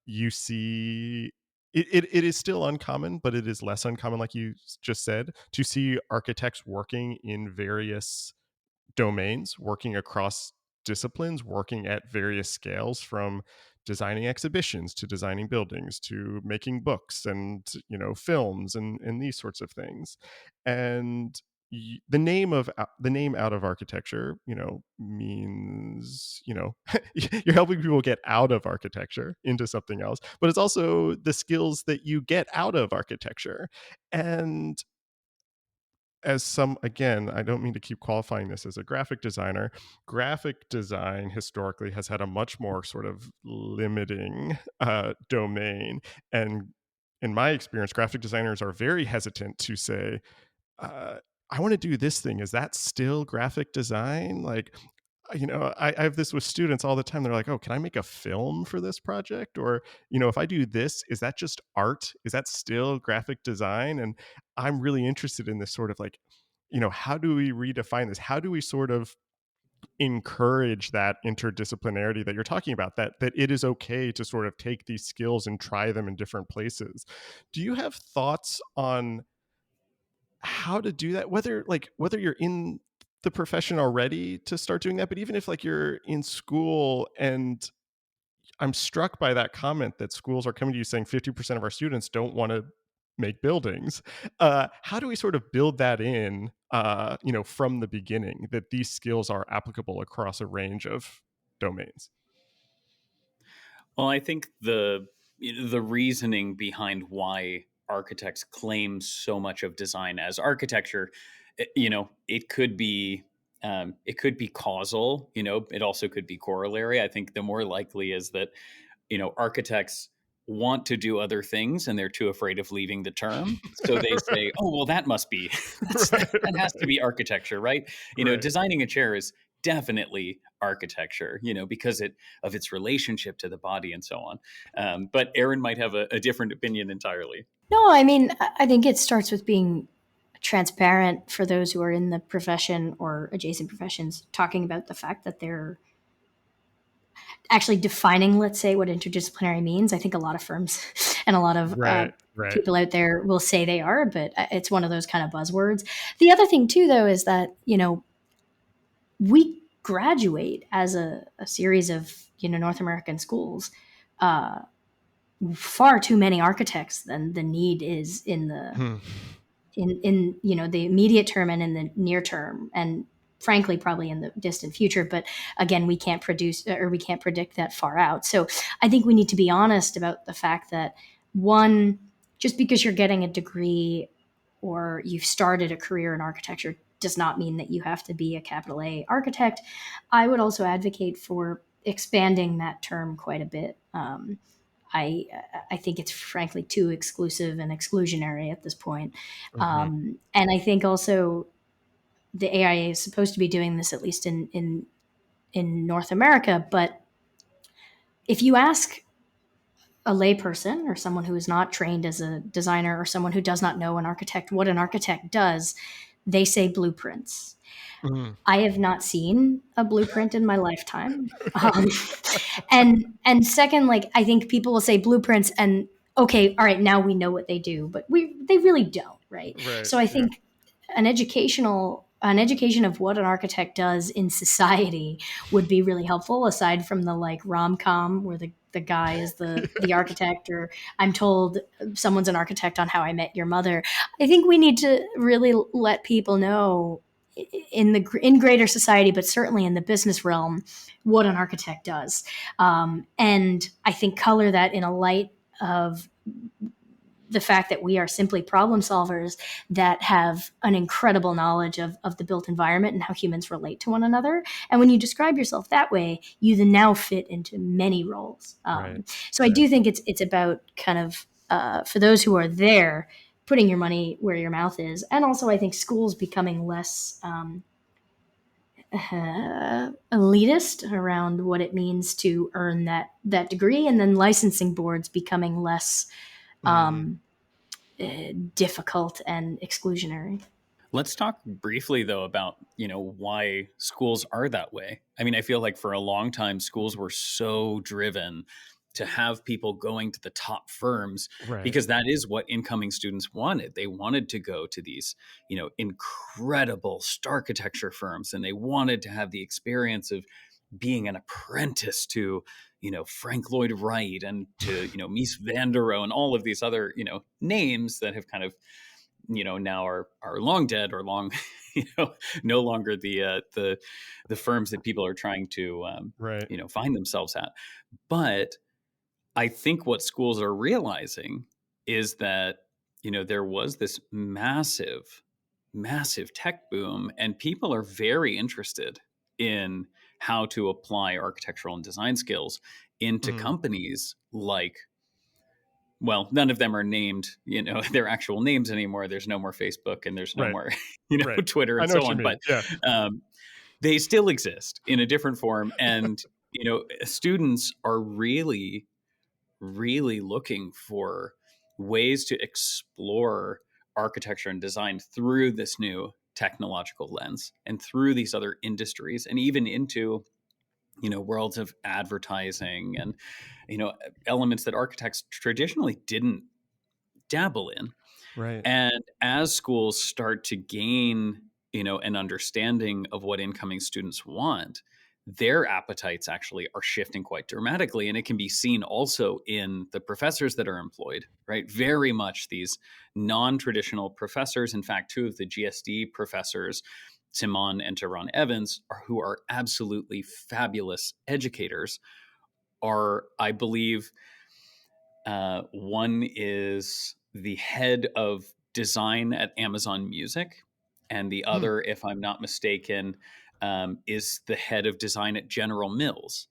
you see. It is still uncommon, but it is less uncommon, like you just said, to see architects working in various domains, working across disciplines, working at various scales, from designing exhibitions to designing buildings to making books and films and these sorts of things. And the name out of architecture means you're helping people get out of architecture into something else, but it's also the skills that you get out of architecture. And again, I don't mean to keep qualifying this as a graphic designer. Graphic design historically has had a much more sort of limiting domain. And in my experience, graphic designers are very hesitant to say, uh, I want to do this thing. Is that still graphic design? Like, I have this with students all the time. They're like, oh, can I make a film for this project? Or, if I do this, is that just art? Is that still graphic design? And I'm really interested in this sort of like, how do we redefine this? How do we sort of encourage that interdisciplinarity that you're talking about, that it is okay to sort of take these skills and try them in different places? Do you have thoughts on how to do that, whether you're in the profession already to start doing that, but even if like you're in school? And I'm struck by that comment that schools are coming to you saying 50% of our students don't want to make buildings. How do we sort of build that in, from the beginning, that these skills are applicable across a range of domains? Well, I think the reasoning behind why architects claim so much of design as architecture, it could be causal. It also could be corollary. I think the more likely is that architects want to do other things and they're too afraid of leaving the term, so they say, oh well, that must be Right, that has to right, be architecture, right? right. Designing a chair is definitely architecture, because of its relationship to the body and so on. But Erin might have a different opinion entirely. No, I mean, I think it starts with being transparent for those who are in the profession or adjacent professions, talking about the fact that they're actually defining, let's say, what interdisciplinary means. I think a lot of firms and a lot of Right, right. people out there will say they are, but it's one of those kind of buzzwords. The other thing, too, though, is that, we graduate as a series of, North American schools. Far too many architects than the need is in the Hmm. in the immediate term and in the near term, and frankly probably in the distant future. But again, we can't produce, or we can't predict that far out. So I think we need to be honest about the fact that, one, just because you're getting a degree or you've started a career in architecture does not mean that you have to be a capital A architect. I would also advocate for expanding that term quite a bit. I I think it's frankly too exclusive and exclusionary at this point. Mhm. And I think also the AIA is supposed to be doing this, at least in North America. But if you ask a layperson or someone who is not trained as a designer or someone who does not know an architect what an architect does, they say blueprints. Mhm. I have not seen a blueprint in my lifetime. Right, And second, like, I think people will say blueprints and okay, all right, now we know what they do, but they really don't, right? right, So I yeah. think an education of what an architect does in society would be really helpful, aside from the like rom-com where the guy is the architect, or I'm told someone's an architect on How I Met Your Mother. I think we need to really let people know in greater society, but certainly in the business realm, what an architect does. And I think color that in a light of the fact that we are simply problem solvers that have an incredible knowledge of the built environment and how humans relate to one another. And when you describe yourself that way, you then now fit into many roles. Right. So I do think it's about kind of, for those who are there, putting your money where your mouth is. And also I think schools becoming less elitist around what it means to earn that degree, and then licensing boards becoming less Mhm. difficult and exclusionary. Let's talk briefly though about, why schools are that way. I mean, I feel like for a long time schools were so driven to have people going to the top firms Right. because that is what incoming students wanted. They wanted to go to these, incredible architecture firms, and they wanted to have the experience of being an apprentice to, Frank Lloyd Wright and to, Mies van der Rohe and all of these other, names that have kind of, now are long dead or long, no longer the firms that people are trying to, Right. find themselves at. But I think what schools are realizing is that, there was this massive, massive tech boom, and people are very interested in how to apply architectural and design skills into Mhm. companies like, well, none of them are named, their actual names anymore. There's no more Facebook and there's no Right. more, Right. Twitter I and know so what you on. mean. But Yeah. they still exist in a different form. And, students are really, really looking for ways to explore architecture and design through this new technological lens and through these other industries, and even into, worlds of advertising and, elements that architects traditionally didn't dabble in. Right. And as schools start to gain, an understanding of what incoming students want, their appetites actually are shifting quite dramatically. And it can be seen also in the professors that are employed, right? Very much these non-traditional professors. In fact, two of the GSD professors, Timon and Teron Evans, who are absolutely fabulous educators, are, I believe, one is the head of design at Amazon Music, and the Hmm. other, if I'm not mistaken, is the head of design at General Mills.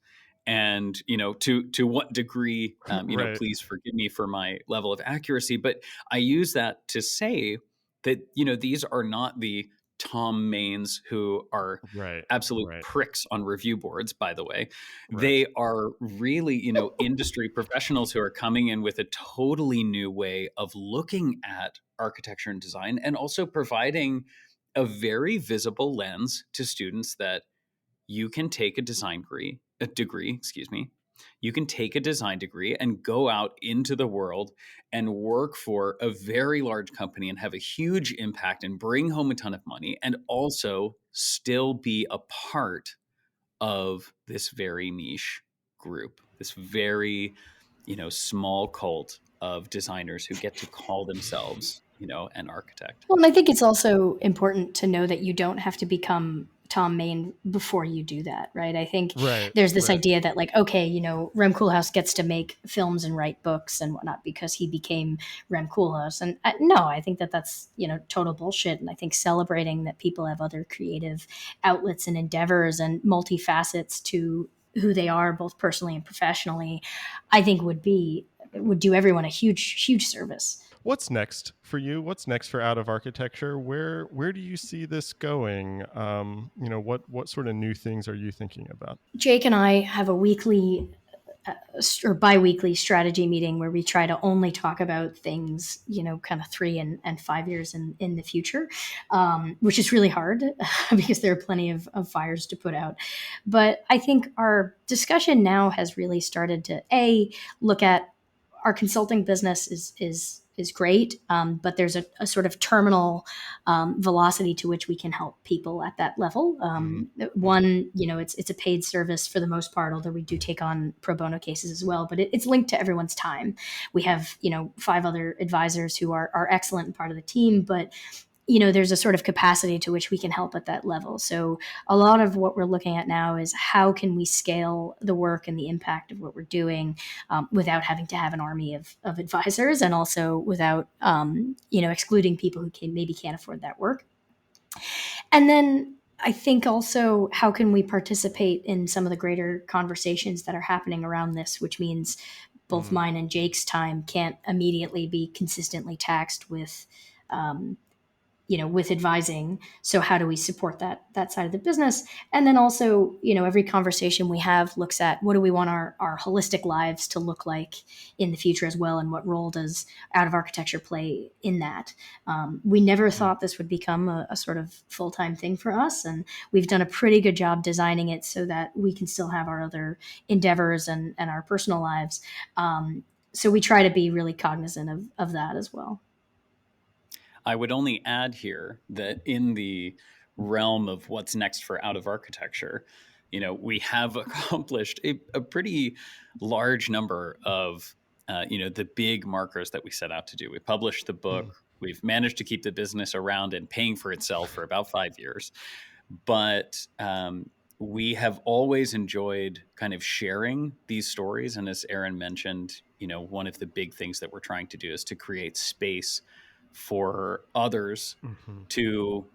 And to what degree, Right. please forgive me for my level of accuracy, but I use that to say that these are not the Tom Mains who are Right. absolute Right. pricks on review boards, by the way. Right. They are really, industry professionals who are coming in with a totally new way of looking at architecture and design, and also providing a very visible lens to students that you can take a degree, excuse me. You can take a design degree and go out into the world and work for a very large company and have a huge impact and bring home a ton of money, and also still be a part of this very niche group, this very, small cult of designers who get to call themselves, an architect. Well, and I think it's also important to know that you don't have to become Tom Main before you do that, right? I think Right. there's this Right. idea that, like, okay, Rem Koolhaas gets to make films and write books and whatnot because he became Rem Koolhaas. And no, I think that that's, total bullshit. And I think celebrating that people have other creative outlets and endeavors and multifacets to who they are, both personally and professionally, I think would do everyone a huge, huge service. What's next for you? What's next for Out of Architecture? Where do you see this going? What sort of new things are you thinking about? Jake and I have a weekly or bi-weekly strategy meeting where we try to only talk about things, kind of 3 and 5 years in the future, which is really hard because there are plenty of fires to put out. But I think our discussion now has really started to look at our consulting business is great, but there's a sort of terminal velocity to which we can help people at that level. Mm-hmm. One, it's a paid service for the most part, although we do take on pro bono cases as well. But it's linked to everyone's time. We have 5 other advisors who are excellent and part of the team, but there's a sort of capacity to which we can help at that level. So a lot of what we're looking at now is how can we scale the work and the impact of what we're doing without having to have an army of advisors, and also without, excluding people who maybe can't afford that work. And then I think also, how can we participate in some of the greater conversations that are happening around this, which means both Mm. mine and Jake's time can't immediately be consistently taxed um, with advising. So how do we support that side of the business? And then also, every conversation we have looks at what do we want our holistic lives to look like in the future as well, and what role does out of architecture play in that. We never thought this would become a sort of full-time thing for us, and we've done a pretty good job designing it so that we can still have our other endeavors and our personal lives. So we try to be really cognizant of that as well. I would only add here that in the realm of what's next for out of architecture, we have accomplished a pretty large number of, the big markers that we set out to do. We published the book. We've managed to keep the business around and paying for itself for about 5 years. But we have always enjoyed kind of sharing these stories. And as Erin mentioned, one of the big things that we're trying to do is to create space for others to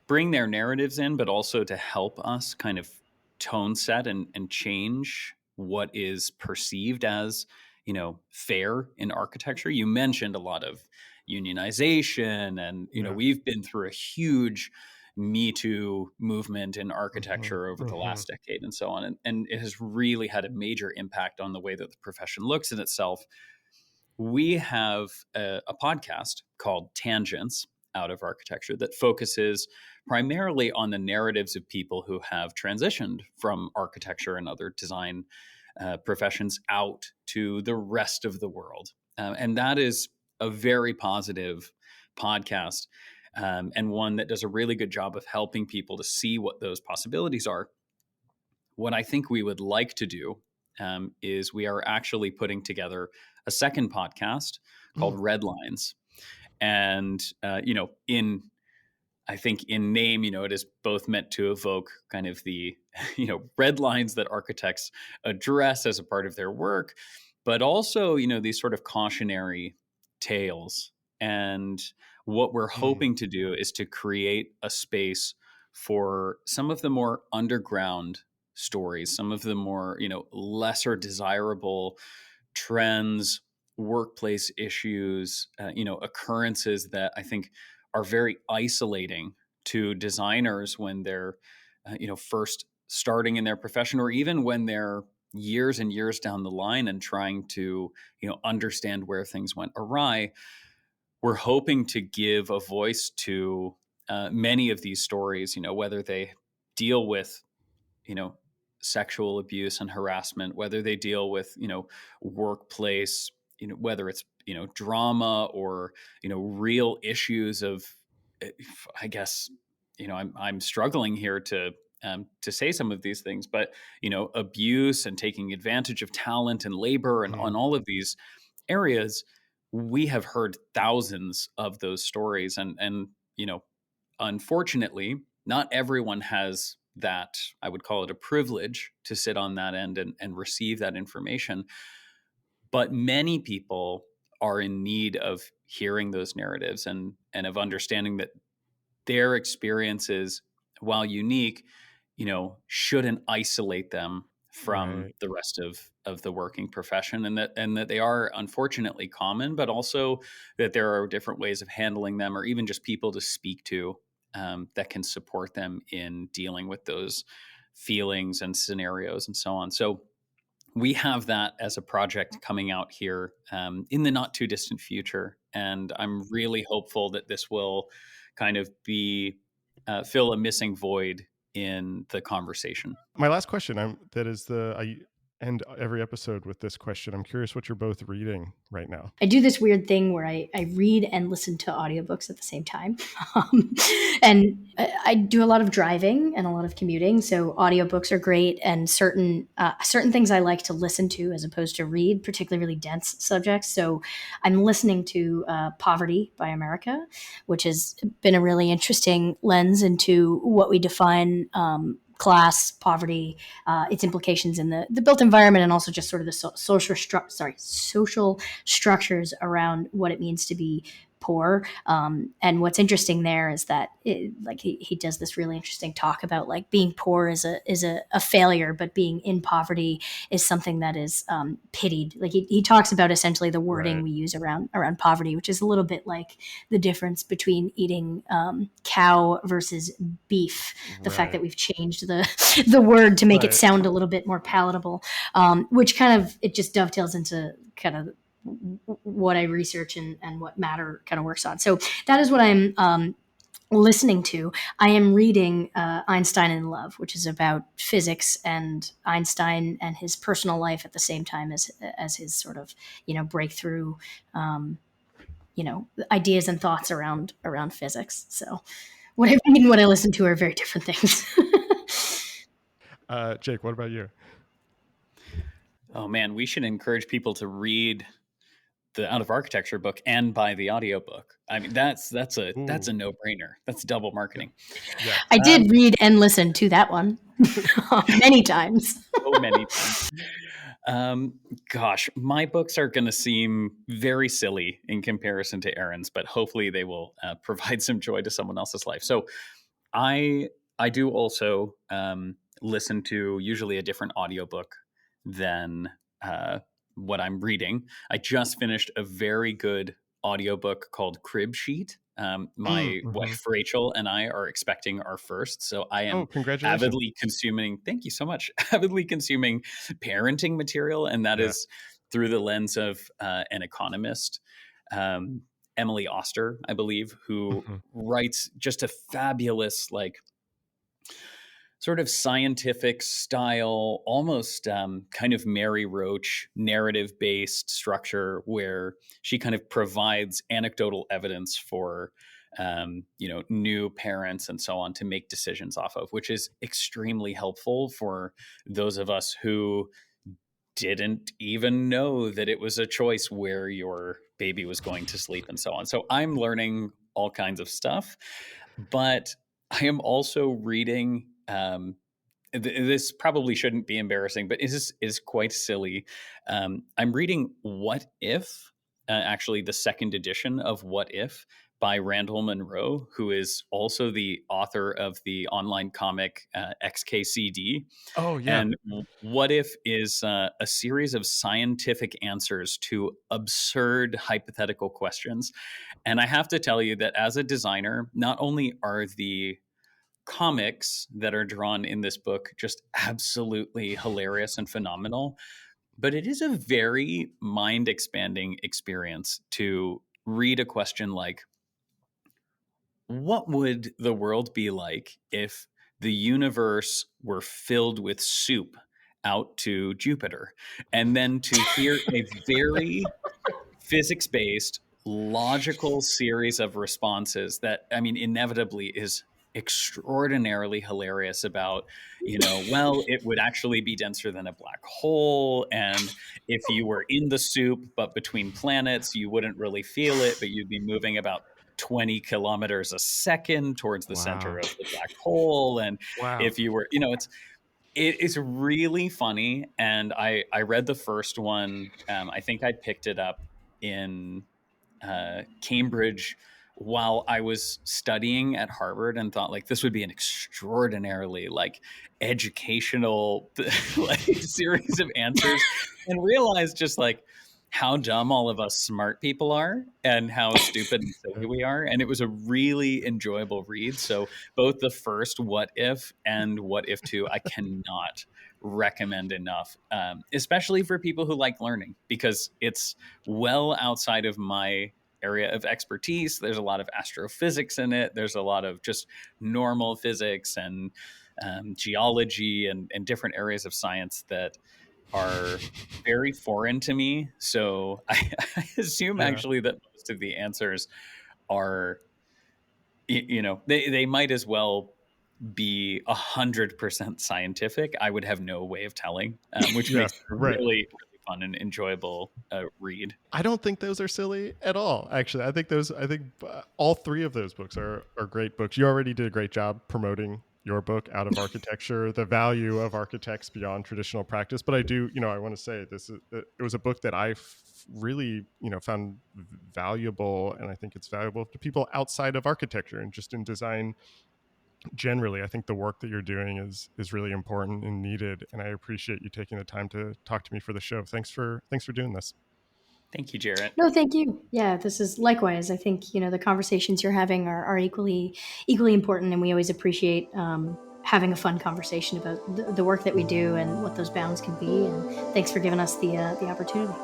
bring their narratives in, but also to help us kind of tone set and change what is perceived as, fair in architecture. You mentioned a lot of unionization, and, we've been through a huge Me Too movement in architecture over the last decade and so on. And it has really had a major impact on the way that the profession looks at itself. We have a podcast called Tangents out of architecture that focuses primarily on the narratives of people who have transitioned from architecture and other design professions out to the rest of the world. And that is a very positive podcast, and one that does a really good job of helping people to see what those possibilities are. What I think we would like to do is we are actually putting together a second podcast called Red Lines. And, in I think in name, it is both meant to evoke kind of the, red lines that architects address as a part of their work, but also, these sort of cautionary tales. And what we're hoping to do is to create a space for some of the more underground stories, some of the more, lesser desirable trends, workplace issues, occurrences that I think are very isolating to designers when they're, first starting in their profession, or even when they're years and years down the line and trying to, understand where things went awry. We're hoping to give a voice to many of these stories, whether they deal with, you know, sexual abuse and harassment, whether they deal with, workplace, whether it's, drama or, real issues of, I guess, I'm struggling here to say some of these things, but, abuse and taking advantage of talent and labor and on all of these areas. We have heard thousands of those stories, and, unfortunately, not everyone has that. I would call it a privilege to sit on that end and receive that information. But many people are in need of hearing those narratives and of understanding that their experiences, while unique, shouldn't isolate them from Right. the rest of the working profession, and that they are unfortunately common, but also that there are different ways of handling them, or even just people to speak to that can support them in dealing with those feelings and scenarios and so on. So we have that as a project coming out here in the not too distant future, and I'm really hopeful that this will kind of be fill a missing void in the conversation. My last question, that is end every episode with this question. I'm curious what you're both reading right now. I do this weird thing where I read and listen to audiobooks at the same time. Um, and I do a lot of driving and a lot of commuting. So audiobooks are great. And certain things I like to listen to as opposed to read, particularly really dense subjects. So I'm listening to Poverty by America, which has been a really interesting lens into what we define class, poverty, its implications in the built environment, and also just sort of the social structures around what it means to be poor. And what's interesting there is that he does this really interesting talk about like being poor is a failure, but being in poverty is something that is pitied. Like he talks about essentially the wording Right. we use around poverty, which is a little bit like the difference between eating cow versus beef. The fact that we've changed the word to make it Right. sound a little bit more palatable, which kind of it just dovetails into kind of what I research and what matter kind of works on. So that is what I'm listening to. I am reading Einstein in Love, which is about physics and Einstein and his personal life at the same time as his sort of breakthrough ideas and thoughts around physics. So what I read and what I listen to are very different things. Jake, what about you? Oh man, we should encourage people to read the Out of Architecture book and buy the audiobook. I mean, that's a no-brainer. That's double marketing. Yeah. I did read and listen to that one many times. So many times. Gosh, my books are going to seem very silly in comparison to Erin's, but hopefully they will provide some joy to someone else's life. So I do also listen to usually a different audiobook than what I'm reading. I just finished a very good audiobook called Crib Sheet. My wife Rachel and I are expecting our first, so I am congratulations. avidly consuming. Thank you so much. Avidly consuming parenting material, and that is through the lens of an economist, Emily Oster, I believe, who writes just a fabulous, like, sort of scientific style, almost kind of Mary Roach narrative based structure where she kind of provides anecdotal evidence for new parents and so on to make decisions off of, which is extremely helpful for those of us who didn't even know that it was a choice where your baby was going to sleep and so on. So I'm learning all kinds of stuff, but I am also reading. This probably shouldn't be embarrassing, but is quite silly. I'm reading What If, actually the second edition of What If by Randall Munroe, who is also the author of the online comic XKCD. Oh, yeah. And What If is a series of scientific answers to absurd hypothetical questions. And I have to tell you that as a designer, not only are the comics that are drawn in this book just absolutely hilarious and phenomenal, but it is a very mind expanding experience to read a question like, what would the world be like if the universe were filled with soup out to Jupiter? And then to hear a very physics based, logical series of responses that, I mean, inevitably is extraordinarily hilarious about, well, it would actually be denser than a black hole. And if you were in the soup, but between planets, you wouldn't really feel it, but you'd be moving about 20 kilometers a second towards the center of the black hole. And if you were, it is really funny. And I read the first one. I think I picked it up in Cambridge while I was studying at Harvard, and thought like this would be an extraordinarily like educational like series of answers, and realized just like how dumb all of us smart people are and how stupid and silly we are. And it was a really enjoyable read. So both the first What If and What If 2, I cannot recommend enough, especially for people who like learning, because it's well outside of my area of expertise. There's a lot of astrophysics in it. There's a lot of just normal physics and geology and different areas of science that are very foreign to me. So I assume actually that most of the answers are, they might as well be 100% scientific. I would have no way of telling, which Yeah, makes it a right. really, really fun and enjoyable read. I don't think those are silly at all. Actually, I think all three of those books are great books. You already did a great job promoting your book, Out of Architecture, the value of architects beyond traditional practice. But I do, I want to say it was a book that I really, found valuable, and I think it's valuable to people outside of architecture and just in design generally. I think the work that you're doing is really important and needed, and I appreciate you taking the time to talk to me for the show. Thanks for doing this. Thank you, Jarrett. No, thank you. Yeah, this is likewise. I think the conversations you're having are equally important, and we always appreciate having a fun conversation about the work that we do and what those bounds can be. And thanks for giving us the opportunity.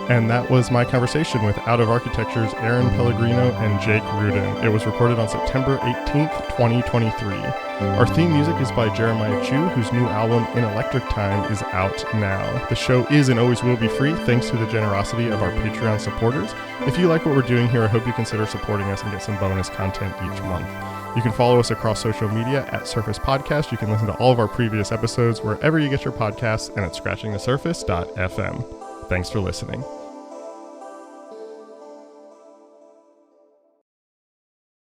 And that was my conversation with Out of Architecture's Erin Pellegrino and Jake Rudin. It was recorded on September 18th, 2023. Our theme music is by Jeremiah Chu, whose new album, In Electric Time, is out now. The show is and always will be free, thanks to the generosity of our Patreon supporters. If you like what we're doing here, I hope you consider supporting us and get some bonus content each month. You can follow us across social media at Surface Podcast. You can listen to all of our previous episodes wherever you get your podcasts and at scratchingthesurface.fm. Thanks for listening.